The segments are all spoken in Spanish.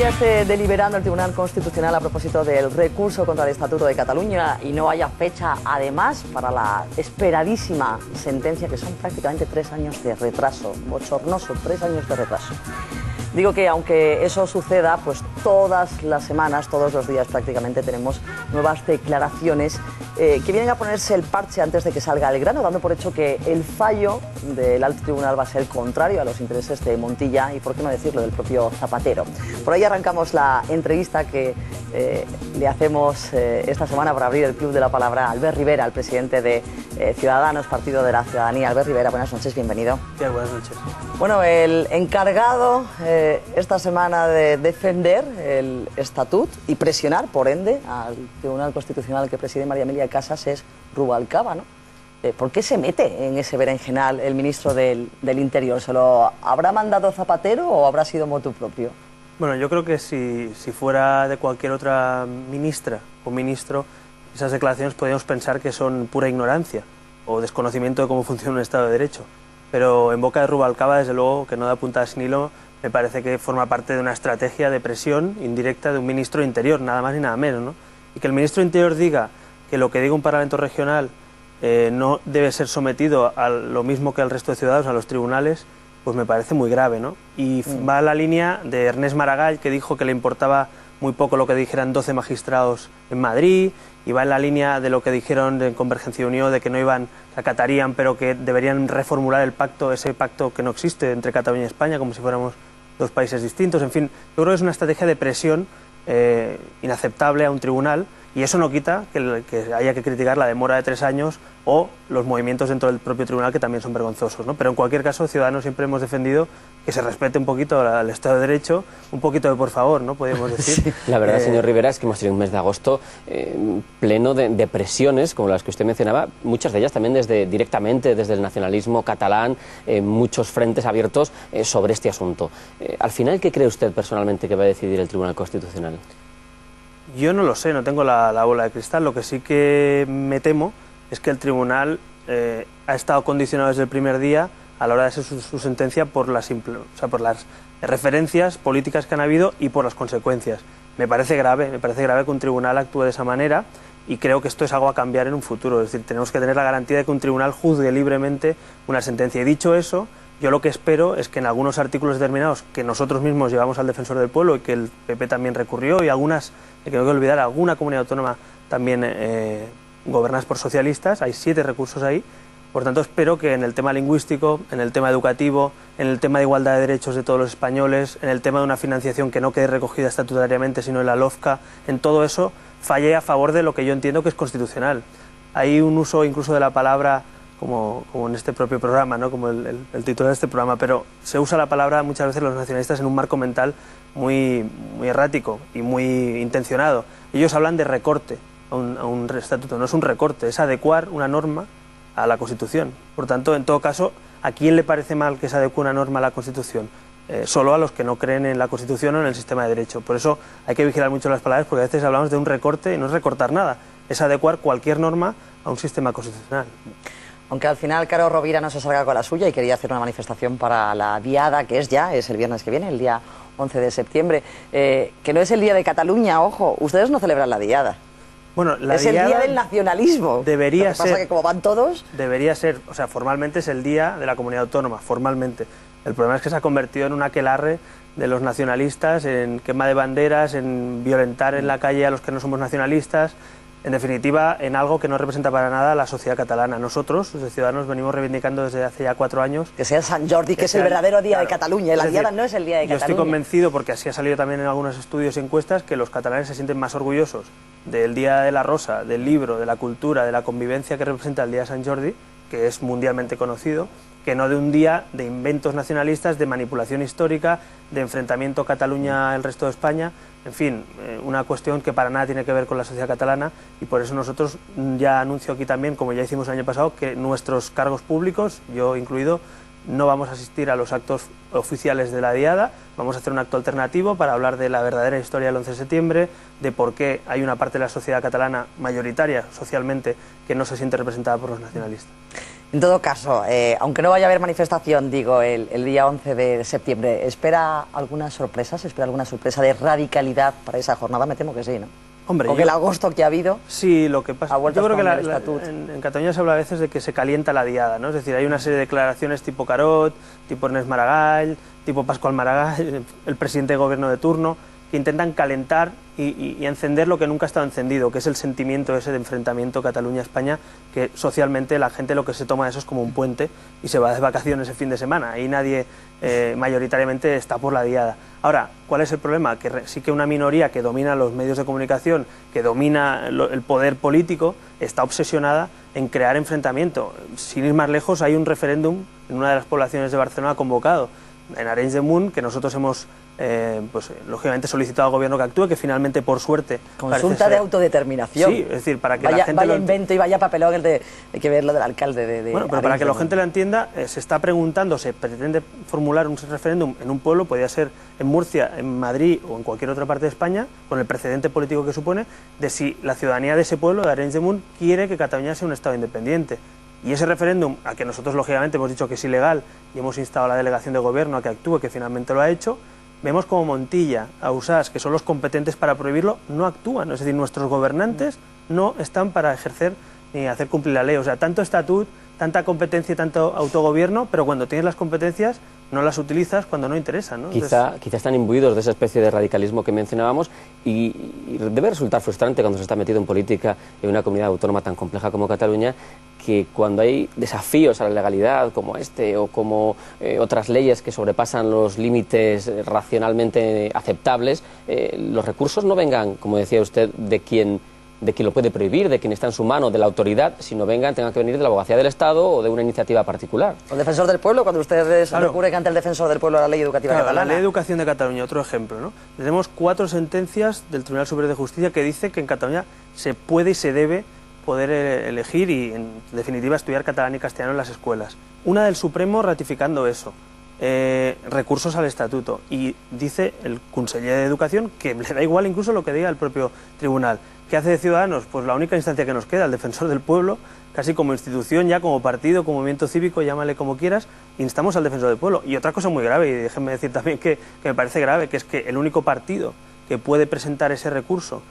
ya esté deliberando el Tribunal Constitucional a propósito del recurso contra el Estatuto de Cataluña y no haya fecha, además, para la esperadísima sentencia, que son prácticamente 3 años de retraso, bochornoso, 3 años de retraso. Digo que aunque eso suceda, pues todas las semanas, todos los días prácticamente tenemos nuevas declaraciones que vienen a ponerse el parche antes de que salga el grano, dando por hecho que el fallo del Alto Tribunal va a ser contrario a los intereses de Montilla y, por qué no decirlo, del propio Zapatero. Por ahí arrancamos la entrevista que le hacemos esta semana para abrir el Club de la Palabra a Albert Rivera, el presidente de Ciudadanos, Partido de la Ciudadanía. Albert Rivera, buenas noches, bienvenido. Sí, buenas noches. Bueno, el encargado esta semana de defender el estatut y presionar, por ende, al Tribunal Constitucional que preside María Emilia Casas es Rubalcaba, ¿no? ¿Por qué se mete en ese berenjenal el ministro del Interior? ¿Se lo habrá mandado Zapatero o habrá sido motu propio? Bueno, yo creo que si fuera de cualquier otra ministra o ministro, esas declaraciones podríamos pensar que son pura ignorancia o desconocimiento de cómo funciona un Estado de Derecho. Pero en boca de Rubalcaba, desde luego, que no da puntada sin hilo, me parece que forma parte de una estrategia de presión indirecta de un ministro de Interior, nada más ni nada menos, ¿no? Y que el ministro de Interior diga que lo que diga un Parlamento regional no debe ser sometido a lo mismo que al resto de ciudadanos, a los tribunales, pues me parece muy grave, ¿no? Y va a la línea de Ernest Maragall, que dijo que le importaba muy poco lo que dijeran 12 magistrados en Madrid, y va en la línea de lo que dijeron en Convergencia y Unió, de que no acatarían, pero que deberían reformular el pacto, ese pacto que no existe entre Cataluña y España, como si fuéramos dos países distintos. En fin, yo creo que es una estrategia de presión inaceptable a un tribunal, y eso no quita que haya que criticar la demora de 3 años o los movimientos dentro del propio tribunal, que también son vergonzosos, ¿no? Pero en cualquier caso, Ciudadanos siempre hemos defendido que se respete un poquito al Estado de Derecho, un poquito de por favor, ¿no? Podríamos decir. Sí. La verdad, señor Rivera, es que hemos tenido un mes de agosto pleno de presiones, como las que usted mencionaba, muchas de ellas también directamente desde el nacionalismo catalán, muchos frentes abiertos sobre este asunto. Al final, ¿qué cree usted personalmente que va a decidir el Tribunal Constitucional? Yo no lo sé, no tengo la bola de cristal. Lo que sí que me temo es que el tribunal ha estado condicionado desde el primer día a la hora de hacer su sentencia por las referencias políticas que han habido y por las consecuencias. Me parece grave que un tribunal actúe de esa manera, y creo que esto es algo a cambiar en un futuro. Es decir, tenemos que tener la garantía de que un tribunal juzgue libremente una sentencia. Y dicho eso, yo lo que espero es que en algunos artículos determinados que nosotros mismos llevamos al Defensor del Pueblo y que el PP también recurrió, y algunas, que no hay que olvidar, alguna comunidad autónoma también gobernadas por socialistas, hay 7 recursos ahí. Por tanto, espero que en el tema lingüístico, en el tema educativo, en el tema de igualdad de derechos de todos los españoles, en el tema de una financiación que no quede recogida estatutariamente, sino en la LOFCA, en todo eso falle a favor de lo que yo entiendo que es constitucional. Hay un uso incluso de la palabra, como en este propio programa, ¿no? Como el titular de este programa, pero se usa la palabra muchas veces los nacionalistas en un marco mental muy errático y muy intencionado. Ellos hablan de recorte a un estatuto, no es un recorte, es adecuar una norma a la Constitución. Por tanto, en todo caso, ¿a quién le parece mal que se adecue una norma a la Constitución? Solo a los que no creen en la Constitución o en el sistema de derecho. Por eso hay que vigilar mucho las palabras, porque a veces hablamos de un recorte y no es recortar nada, es adecuar cualquier norma a un sistema constitucional. Aunque al final Caro Rovira no se salga con la suya y quería hacer una manifestación para la Diada, que es el viernes que viene, el día 11 de septiembre, que no es el día de Cataluña, ojo, ustedes no celebran la Diada. Bueno, es el día del nacionalismo. Debería ser. Lo que pasa que como van todos... Debería ser, o sea, formalmente es el día de la comunidad autónoma, formalmente. El problema es que se ha convertido en un aquelarre de los nacionalistas, en quema de banderas, en violentar en la calle a los que no somos nacionalistas, en definitiva, en algo que no representa para nada a la sociedad catalana. Nosotros, desde Ciudadanos, venimos reivindicando desde hace ya 4 años... Que sea San Jordi, que es el verdadero día de Cataluña, y la Diada no es el día de Cataluña. Yo estoy convencido, porque así ha salido también en algunos estudios y encuestas, que los catalanes se sienten más orgullosos del Día de la Rosa, del libro, de la cultura, de la convivencia que representa el Día de San Jordi, que es mundialmente conocido, que no de un día de inventos nacionalistas, de manipulación histórica, de enfrentamiento Cataluña al resto de España. En fin, una cuestión que para nada tiene que ver con la sociedad catalana, y por eso nosotros ya anuncio aquí también, como ya hicimos el año pasado, que nuestros cargos públicos, yo incluido, no vamos a asistir a los actos oficiales de la Diada. Vamos a hacer un acto alternativo para hablar de la verdadera historia del 11 de septiembre, de por qué hay una parte de la sociedad catalana mayoritaria socialmente que no se siente representada por los nacionalistas. En todo caso, aunque no vaya a haber manifestación, digo, el día 11 de septiembre, ¿espera alguna sorpresa? ¿Se espera alguna sorpresa de radicalidad para esa jornada? Me temo que sí, ¿no? Hombre, con el agosto que ha habido. Sí, lo que pasa, yo creo que en Cataluña se habla a veces de que se calienta la diada, ¿no? Es decir, hay una serie de declaraciones tipo Carod, tipo Ernest Maragall, tipo Pascual Maragall, el presidente de gobierno de turno, que intentan calentar y encender lo que nunca ha estado encendido, que es el sentimiento ese de enfrentamiento Cataluña-España, que socialmente la gente lo que se toma eso es como un puente y se va de vacaciones el fin de semana, y nadie mayoritariamente está por la diada. Ahora, ¿cuál es el problema? Que sí que una minoría que domina los medios de comunicación, que domina el poder político, está obsesionada en crear enfrentamiento. Sin ir más lejos, hay un referéndum en una de las poblaciones de Barcelona convocado, en Arenys de Munt, que nosotros hemos lógicamente solicitado al gobierno que actúe, que finalmente, por suerte... Consulta de autodeterminación. Sí, es decir, para que la gente... Vaya lo invento y vaya papelón hay que ver lo del alcalde de Bueno, pero para que la gente lo entienda, se está preguntando, se pretende formular un referéndum en un pueblo, podría ser en Murcia, en Madrid o en cualquier otra parte de España, con el precedente político que supone, de si la ciudadanía de ese pueblo, de Arenys de Munt, quiere que Cataluña sea un Estado independiente. Y ese referéndum, a que nosotros lógicamente hemos dicho que es ilegal y hemos instado a la delegación de gobierno a que actúe, que finalmente lo ha hecho, vemos como Montilla, Ausàs, que son los competentes para prohibirlo, no actúan. Es decir, nuestros gobernantes no están para ejercer ni hacer cumplir la ley. O sea, tanto estatut, tanta competencia y tanto autogobierno, pero cuando tienes las competencias no las utilizas cuando no interesan, ¿no? Quizá están imbuidos de esa especie de radicalismo que mencionábamos y debe resultar frustrante cuando se está metido en política en una comunidad autónoma tan compleja como Cataluña, que cuando hay desafíos a la legalidad como este o como otras leyes que sobrepasan los límites racionalmente aceptables, los recursos no vengan, como decía usted, de quien lo puede prohibir, de quien está en su mano, de la autoridad, sino tengan que venir de la abogacía del Estado o de una iniciativa particular. O el defensor del pueblo, cuando ustedes recurren ante el defensor del pueblo a la ley educativa catalana. La ley de educación de Cataluña, otro ejemplo, ¿no? Tenemos 4 sentencias del Tribunal Superior de Justicia que dice que en Cataluña se puede y se debe poder elegir y, en definitiva, estudiar catalán y castellano en las escuelas. Una del Supremo ratificando eso. Recursos al estatuto, y dice el conseller de Educación que le da igual incluso lo que diga el propio tribunal. ¿Qué hace de Ciudadanos? Pues la única instancia que nos queda, el defensor del pueblo, casi como institución, ya como partido, como movimiento cívico, llámale como quieras, instamos al defensor del pueblo. Y otra cosa muy grave, y déjenme decir también que me parece grave, que es que el único partido que puede presentar ese recurso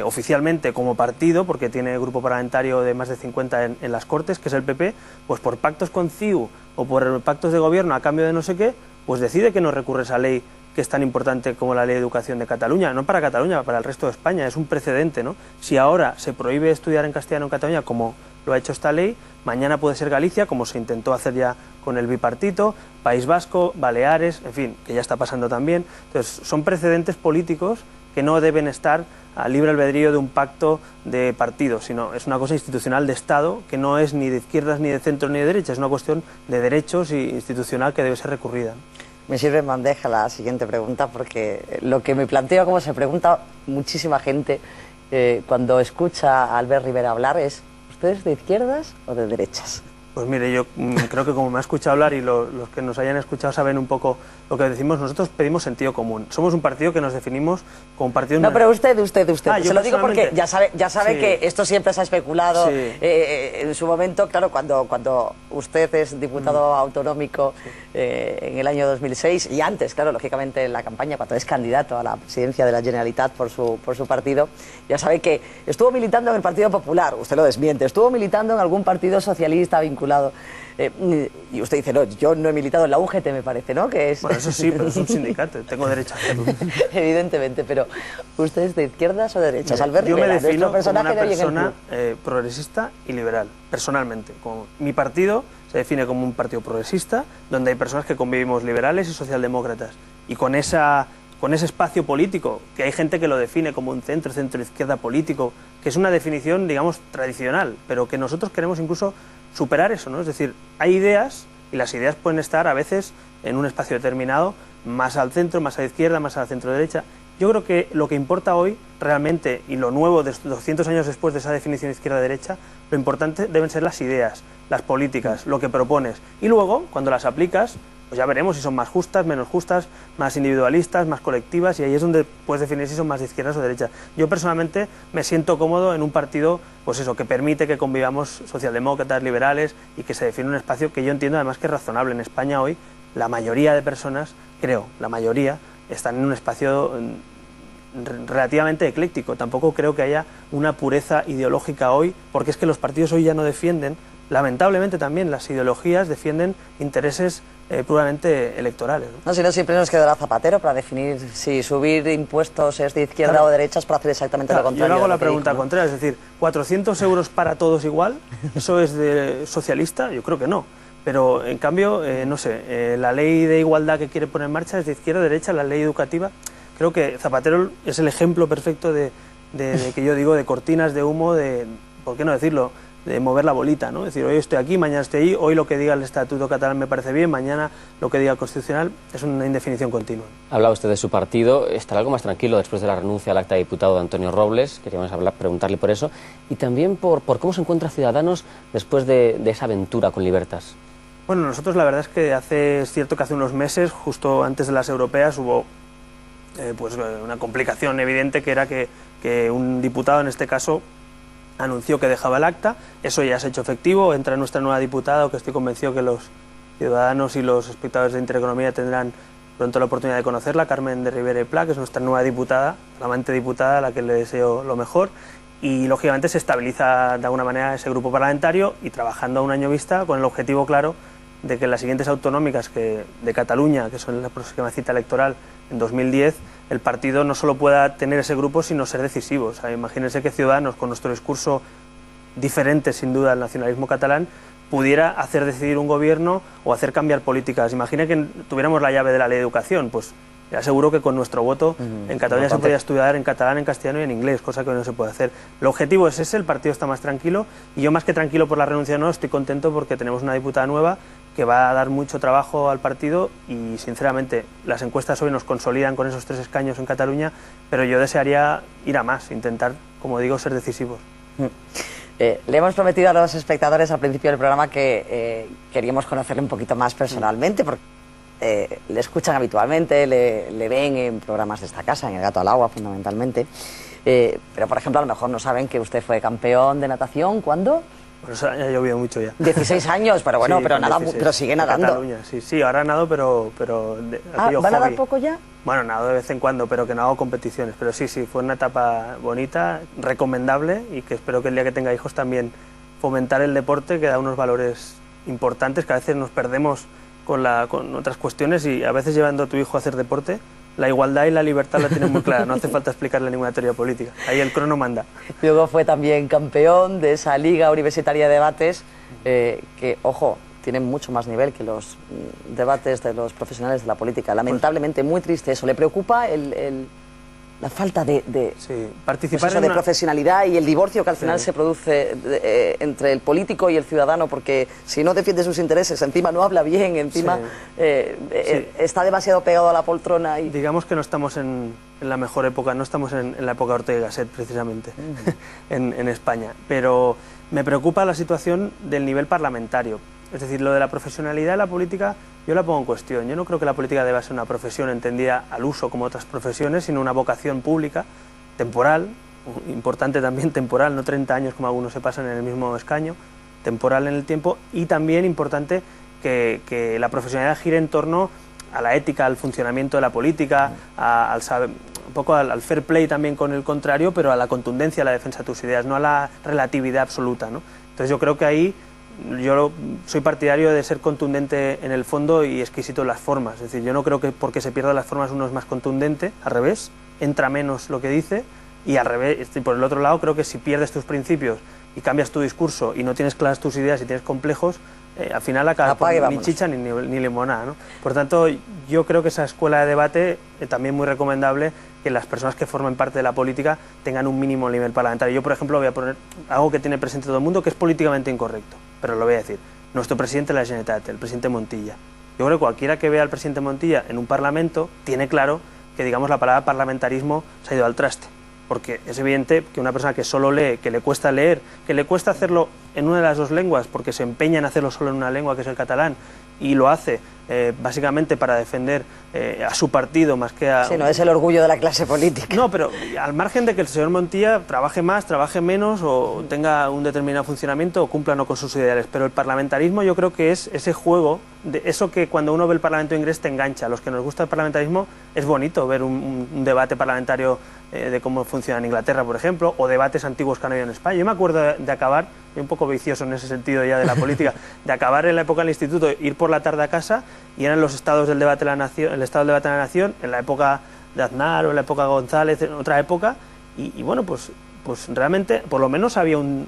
oficialmente como partido, porque tiene grupo parlamentario de más de 50 en las Cortes, que es el PP, pues por pactos con CiU o por pactos de gobierno a cambio de no sé qué, pues decide que no recurre esa ley que es tan importante como la Ley de Educación de Cataluña, no para Cataluña, para el resto de España, es un precedente, ¿no? Si ahora se prohíbe estudiar en castellano en Cataluña, como lo ha hecho esta ley, mañana puede ser Galicia, como se intentó hacer ya con el bipartito, País Vasco, Baleares, en fin, que ya está pasando también. Entonces, son precedentes políticos que no deben estar a libre albedrío de un pacto de partidos, sino es una cosa institucional de Estado que no es ni de izquierdas, ni de centro, ni de derecha, es una cuestión de derechos y institucional que debe ser recurrida. Me sirve en bandeja la siguiente pregunta, porque lo que me planteo, como se pregunta muchísima gente cuando escucha a Albert Rivera hablar, es ¿ustedes de izquierdas o de derechas? Pues mire, yo creo que como me ha escuchado hablar y los que nos hayan escuchado saben un poco lo que decimos, nosotros pedimos sentido común. Somos un partido que nos definimos como un partido... No, pero usted. Se lo digo porque ya sabe sí, que esto siempre se ha especulado. Sí. En su momento, claro, cuando usted es diputado autonómico en el año 2006 y antes, claro, lógicamente en la campaña, cuando es candidato a la presidencia de la Generalitat por su partido, ya sabe que estuvo militando en el Partido Popular, usted lo desmiente, estuvo militando en algún partido socialista vinculado. Y usted dice, no, yo no he militado en la UGT, me parece, ¿no? Que es... Bueno, eso sí, pero es un sindicato, tengo derecho a hacerlo. Evidentemente, pero ¿usted es de izquierdas o de derechas? Albert Yo Rivera, me defino como una de persona progresista y liberal, personalmente. Mi partido se define como un partido progresista, donde hay personas que convivimos liberales y socialdemócratas. Y con ese espacio político, que hay gente que lo define como un centro-izquierda político, que es una definición, digamos, tradicional, pero que nosotros queremos incluso superar eso, ¿no? Es decir, hay ideas, y las ideas pueden estar a veces en un espacio determinado, más al centro, más a la izquierda, más a la centro-derecha. Yo creo que lo que importa hoy, realmente, y lo nuevo de 200 años después de esa definición izquierda-derecha, lo importante deben ser las ideas, las políticas, lo que propones. Y luego, cuando las aplicas, pues ya veremos si son más justas, menos justas, más individualistas, más colectivas, y ahí es donde puedes definir si son más de izquierdas o derechas. Yo personalmente me siento cómodo en un partido, pues eso, que permite que convivamos socialdemócratas, liberales, y que se define un espacio que yo entiendo además que es razonable. En España hoy la mayoría de personas, creo, la mayoría, están en un espacio relativamente ecléctico. Tampoco creo que haya una pureza ideológica hoy, porque es que los partidos hoy ya no defienden, lamentablemente también las ideologías defienden intereses puramente electorales, ¿no? No, si no, siempre nos quedará Zapatero para definir si subir impuestos es de izquierda o derechas para hacer exactamente lo contrario. Yo le hago la pregunta contraria, es decir, ¿400 euros para todos igual? ¿Eso es de socialista? Yo creo que no. Pero, en cambio, no sé, la ley de igualdad que quiere poner en marcha es de izquierda o derecha, la ley educativa. Creo que Zapatero es el ejemplo perfecto de que yo digo, de cortinas de humo, de, ¿por qué no decirlo?, de mover la bolita, ¿no? Es decir, hoy estoy aquí, mañana estoy ahí, hoy lo que diga el Estatuto Catalán me parece bien, mañana lo que diga el Constitucional, es una indefinición continua. Hablaba usted de su partido, estará algo más tranquilo después de la renuncia al acta de diputado de Antonio Robles, queríamos preguntarle por eso, y también por cómo se encuentra Ciudadanos después de esa aventura con Libertas. Bueno, nosotros la verdad es que es cierto que hace unos meses, justo antes de las europeas, hubo pues una complicación evidente, que era que un diputado, en este caso, anunció que dejaba el acta. Eso ya se ha hecho efectivo, entra nuestra nueva diputada, que estoy convencido que los ciudadanos y los espectadores de Intereconomía tendrán pronto la oportunidad de conocerla, Carmen de Rivera y Pla, que es nuestra nueva diputada, flamante diputada, a la que le deseo lo mejor, y lógicamente se estabiliza de alguna manera ese grupo parlamentario, y trabajando a un año vista con el objetivo claro de que en las siguientes autonómicas de Cataluña, que son la próxima cita electoral en 2010, el partido no solo pueda tener ese grupo, sino ser decisivo. O sea, imagínense que Ciudadanos, con nuestro discurso diferente sin duda al nacionalismo catalán, pudiera hacer decidir un gobierno o hacer cambiar políticas. Imagine que tuviéramos la llave de la ley de educación, pues ya seguro que con nuestro voto en Cataluña se podía estudiar en catalán, en castellano y en inglés, cosa que hoy no se puede hacer. El objetivo es ese, el partido está más tranquilo, y yo, más que tranquilo por la renuncia, no, estoy contento porque tenemos una diputada nueva que va a dar mucho trabajo al partido, y sinceramente las encuestas hoy nos consolidan con esos 3 escaños en Cataluña, pero yo desearía ir a más, intentar, como digo, ser decisivos. Le hemos prometido a los espectadores al principio del programa que queríamos conocerle un poquito más personalmente, porque le escuchan habitualmente, le ven en programas de esta casa, en El Gato al Agua fundamentalmente, pero por ejemplo a lo mejor no saben que usted fue campeón de natación. ¿Cuándo? Pues ha llovido mucho ya. 16 años, pero bueno, sí, pero sigue nadando. Cataluña, sí, ahora nado, pero ¿Va a nadar poco ya? Bueno, nado de vez en cuando, pero que no hago competiciones. Pero sí, fue una etapa bonita, recomendable, y que espero que el día que tenga hijos también fomentar el deporte, que da unos valores importantes que a veces nos perdemos con otras cuestiones, y a veces llevando a tu hijo a hacer deporte, la igualdad y la libertad la tienen muy clara, no hace falta explicarle ninguna teoría política, ahí el crono manda. Luego fue también campeón de esa Liga Universitaria de Debates, que, ojo, tienen mucho más nivel que los debates de los profesionales de la política. Lamentablemente, muy triste eso. ¿Le preocupa la falta de participar de profesionalidad y el divorcio que al final se produce entre el político y el ciudadano? Porque si no defiende sus intereses, encima no habla bien, encima está demasiado pegado a la poltrona. Digamos que no estamos en la mejor época, no estamos en la época Ortega y Gasset, precisamente, en España. Pero me preocupa la situación del nivel parlamentario. Es decir, lo de la profesionalidad de la política, yo la pongo en cuestión. Yo no creo que la política deba ser una profesión entendida al uso como otras profesiones, sino una vocación pública, temporal, importante también temporal, no 30 años como algunos se pasan en el mismo escaño, temporal en el tiempo, y también importante que la profesionalidad gire en torno a la ética, al funcionamiento de la política, un poco al fair play también con el contrario, pero a la contundencia, a la defensa de tus ideas, no a la relatividad absoluta, ¿no? Entonces yo creo que ahí yo soy partidario de ser contundente en el fondo y exquisito en las formas. Es decir, yo no creo que porque se pierdan las formas uno es más contundente, al revés, entra menos lo que dice, y al revés, por el otro lado, creo que si pierdes tus principios y cambias tu discurso y no tienes claras tus ideas y tienes complejos, al final acaba ni chicha ni limonada, ¿no? Por tanto, yo creo que esa escuela de debate también muy recomendable, que las personas que formen parte de la política tengan un mínimo nivel parlamentario. Yo, por ejemplo, voy a poner algo que tiene presente todo el mundo, que es políticamente incorrecto, pero lo voy a decir. Nuestro presidente de la Generalitat, el presidente Montilla. Yo creo que cualquiera que vea al presidente Montilla en un parlamento tiene claro que, digamos, la palabra parlamentarismo se ha ido al traste. Porque es evidente que una persona que solo lee, que le cuesta leer, que le cuesta hacerlo en una de las dos lenguas, porque se empeña en hacerlo solo en una lengua, que es el catalán, y lo hace básicamente para defender a su partido más que a... Sí, no es el orgullo de la clase política. No, pero al margen de que el señor Montilla trabaje más, trabaje menos, o tenga un determinado funcionamiento, o cumpla no con sus ideales, pero el parlamentarismo yo creo que es ese juego, de eso que cuando uno ve el Parlamento inglés te engancha. A los que nos gusta el parlamentarismo es bonito ver un debate parlamentario de cómo funciona en Inglaterra, por ejemplo, o debates antiguos que han habido en España. Yo me acuerdo de acabar, un poco vicioso en ese sentido ya de la política, de acabar en la época del instituto, ir por la tarde a casa y eran los estados del debate de la nación, el estado del debate de la nación, en la época de Aznar o en la época de González, en otra época, y bueno, pues realmente por lo menos había un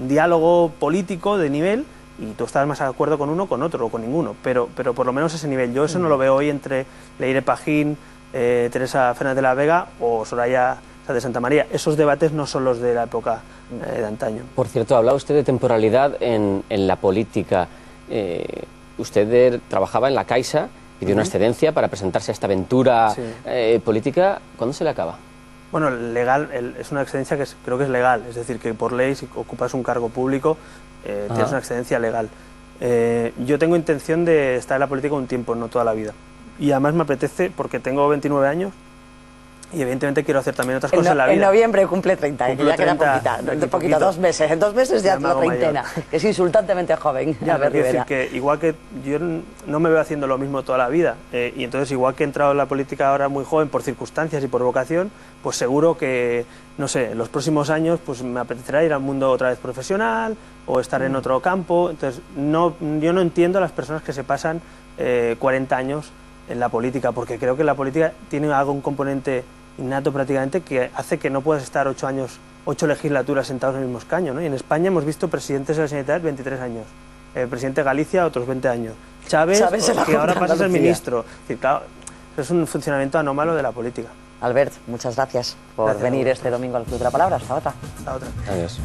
diálogo político de nivel y tú estabas más de acuerdo con uno, con otro o con ninguno, pero por lo menos ese nivel. Yo eso no lo veo hoy entre Leire Pajín, Teresa Fernández de la Vega o Soraya de Santa María. Esos debates no son los de la época de antaño. Por cierto, hablaba usted de temporalidad en la política. Usted trabajaba en la Caixa, pidió una excedencia para presentarse a esta aventura política. ¿Cuándo se le acaba? Bueno, legal, es una excedencia que creo que es legal, es decir, que por ley, si ocupas un cargo público, tienes una excedencia legal. Yo tengo intención de estar en la política un tiempo, no toda la vida. Y además me apetece, porque tengo 29 años, y evidentemente quiero hacer también otras cosas en la vida. En noviembre cumple 30, que ya queda poquita, 2 meses. En 2 meses ya es la treintena, que es insultantemente joven. Ya, quiero decir que igual que yo no me veo haciendo lo mismo toda la vida, y entonces igual que he entrado en la política ahora muy joven por circunstancias y por vocación, pues seguro que, no sé, en los próximos años pues me apetecerá ir al mundo otra vez profesional o estar en otro campo. Entonces yo no entiendo a las personas que se pasan 40 años en la política, porque creo que la política tiene un componente innato prácticamente que hace que no puedas estar 8 legislaturas sentados en el mismo escaño, ¿no? Y en España hemos visto presidentes de la Generalitat 23 años, presidente de Galicia otros 20 años, Chávez que ahora pasa a ser ministro. Es decir, claro, es un funcionamiento anómalo de la política. Albert, muchas gracias por venir este domingo al Club de la Palabra. Hasta otra. Hasta otra. Adiós.